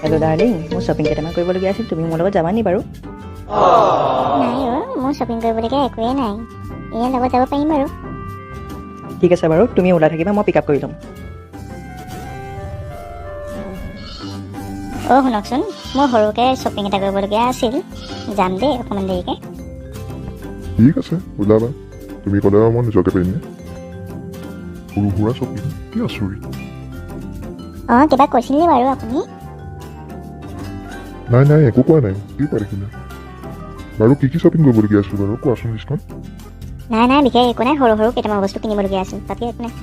Hello' darling, মোৰ shopping কেইটামান কৰিবলগীয়া আছিল, তুমি মোৰ লগত যাবা নি বাৰু? নাই মোৰ শ্বপিং কৰিবলগীয়া একোৱেই নাই। এয়া লগত যাব পাৰিম বাৰু। ঠিক আছে বাৰু, তুমি ওলাই থাকিবা, মই পিক আপ কৰি ল'ম। শুনকচোন, মোৰ সৰুকৈ শ্বপিং এটা কৰিবলগীয়া আছিল। যাম দেই অকণমান দেৰিকৈ। ঠিক আছে ওলাবা, তুমি ক'লে আৰু মই নিজকে পাৰিম নে? সৰু সুৰা শ্বপিং কি আচৰিত। কিবা কৈছিল নি বাৰু আপুনি? নাই একো কোৱা নাই, কি কোৱা দেখিলা? বাৰু কি শ্বপিং কৰিবলগীয়া আছিল বাৰু, কোৱাচোন লিষ্টখন। নাই বিশেষ একো নাই, সৰু কেইটামান বস্তু কিনিবলগীয়া আছিল, তাতকৈ একো নাই।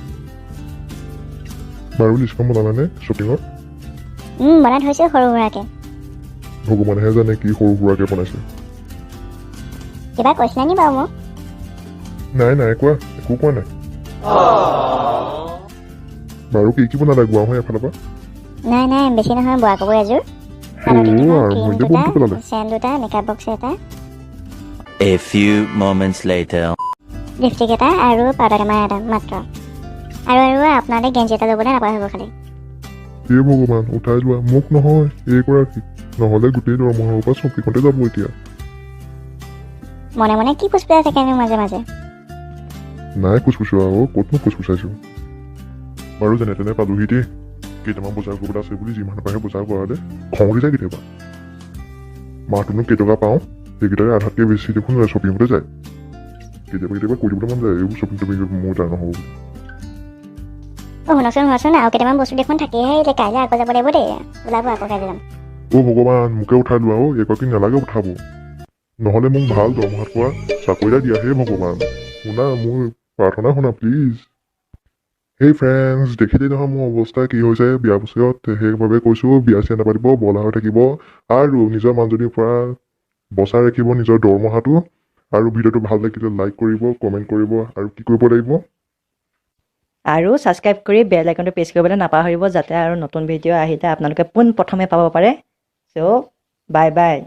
বাৰু লিষ্টখন বনালানে শ্বপিঙৰ? বনাই থৈছোঁ সৰু সুৰাকৈ। ভগৱানেহে জানে কি সৰু সুৰাকৈ বনাইছে। কিবা কৈছিলা নি বাৰু মোক? নাই কোৱা, একো কোৱা নাই। বাৰু কি বনালা গোৱাও হয় এফালৰ পৰা? নাই বেছি নহয়, বোৱা কাপোৰ এযোৰ, চেন দুটা, মেকআপ বক্স এটা, A few moments later. Lipstick এটা আৰু পাউডাৰ টেমা এটা মাত্ৰ। আৰু আপোনালৈ গেঞ্জি এটা ল'বলৈ নাপাহৰিব খালি। হে ভগৱান, উঠাই লোৱা, মোক নহয় এইগৰাকী, নহ'লে গোটেই দৰমহাৰ পৰা শ্বপিঙতে যাব এতিয়া। মনে কি ফুচফুচাই থাকে মাজে মাজে? নাই কুচকুচোৱা ক'তনো কুচকুচাইছো। বাৰু যেনে তেনে পালোহি দেই। কেইটামান বজাৰ কৰিবলৈ আছে বুলি যিমান পাৰে বজাৰ কৰালে খং উঠি যায় কেতিয়াবা। মাহটোনো কেইটকা পাওঁ, সেইকেইটাৰে আধাতকৈ বেছি দেখোন শ্বপিঙতে যায়। কেতিয়াবা কৰিবলৈ মন যায়, এইবোৰ শ্বপিং মোৰ তাৰ নহ'ব বুলি। শুনকচোন আৰু কেইটামান বস্তু দেখোন থাকিহে, এতিয়া কাইলৈ আকৌ যাব লাগিব দেই। ওলাব আকৌ কাইলৈ যাম। ভগৱান, মোকে উঠাই লোৱা এগৰাকী নালাগে উঠাব। নহ'লে মোক ভাল দৰমহাত পোৱা চাকৰি এটা দিয়া। হে ভগৱান, শুনা মোৰ প্ৰাৰ্থনা শুনা প্লিজ। হেই ফ্ৰেণ্ডছ, দেখিলেই নহয় মোৰ অৱস্থা কি হৈছে বিয়া বছৰত। সেইবাবে কৈছোঁ, বিয়া চিয়া নাপাতিব, বলা হৈ থাকিব আৰু নিজৰ মানুহজনীৰ পৰা বচাই ৰাখিব নিজৰ দৰমহাটো। আৰু ভিডিঅ'টো ভাল লাগিলে লাইক কৰিব, কমেণ্ট কৰিব, আৰু কি কৰিব লাগিব? আৰু ছাবস্ক্ৰাইব কৰি বেল আইকনটো প্ৰেছ কৰিবলৈ নাপাহৰিব, যাতে আৰু নতুন ভিডিঅ' আহিলে আপোনালোকে পোনপ্ৰথমে পাব পাৰে। চ' বাই বাই।